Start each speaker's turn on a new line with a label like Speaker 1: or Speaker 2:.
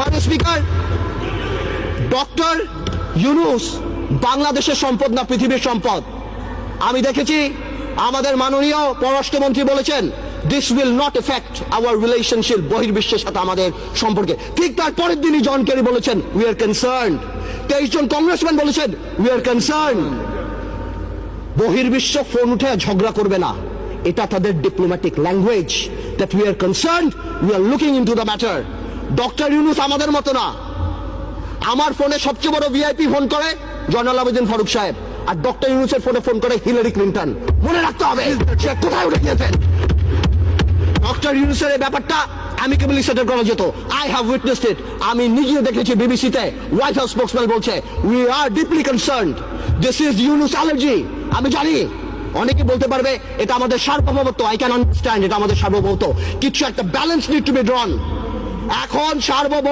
Speaker 1: মাননীয় speaker, doctor Yunus বাংলাদেশের সম্পদ না পৃথিবীর সম্পদ। আমি দেখেছি আমাদের মাননীয় পররাষ্ট্রমন্ত্রী বলেছেন this will not effect our relationship, বহির্বিশ্বের সাথে আমাদের সম্পর্কে। ঠিক তার পরের দিনই জন কেরি বলেছেন উই আর কনসার্নড। 23 জন কংগ্রেসম্যান বলেছেন উই আর কনসার্নড। বহির্বিশ্ব ফোন উঠে ঝগড়া করবে না, এটা তাদের diplomatic language, that we are concerned, we are looking into the matter. Doctor Yunus আমাদের মতো না। আমার ফোনে সবচেয়ে বড় ভিআইপি ফোন করে জয়নাল আবেদিন ফারুক সাহেব, আর ডক্টর ইউনূসের ফোনে ফোন করে হিলারি ক্লিন্টন। মনে রাখতে হবে সে কোথায় উঠে গিয়েছেন। ডক্টর ইউনূসের এই ব্যাপারটা অ্যামিকেবলি সেটেল করা যেত। আই হ্যাভ উইটনেসড ইট। আমি নিজে দেখেছি বিবিসিতে হোয়াইট হাউস স্পোকসম্যান বলছে we are deeply concerned, this is Yunus allergy. আমি জানি অনেকে বলতে পারবে এটা আমাদের সার্বভৌমত্ব, আই ক্যান আন্ডারস্ট্যান্ড, এটা আমাদের সার্বভৌমত্ব। কিছু একটা ব্যালেন্স নিড টু বি ড্রন। এখন সার্বভৌম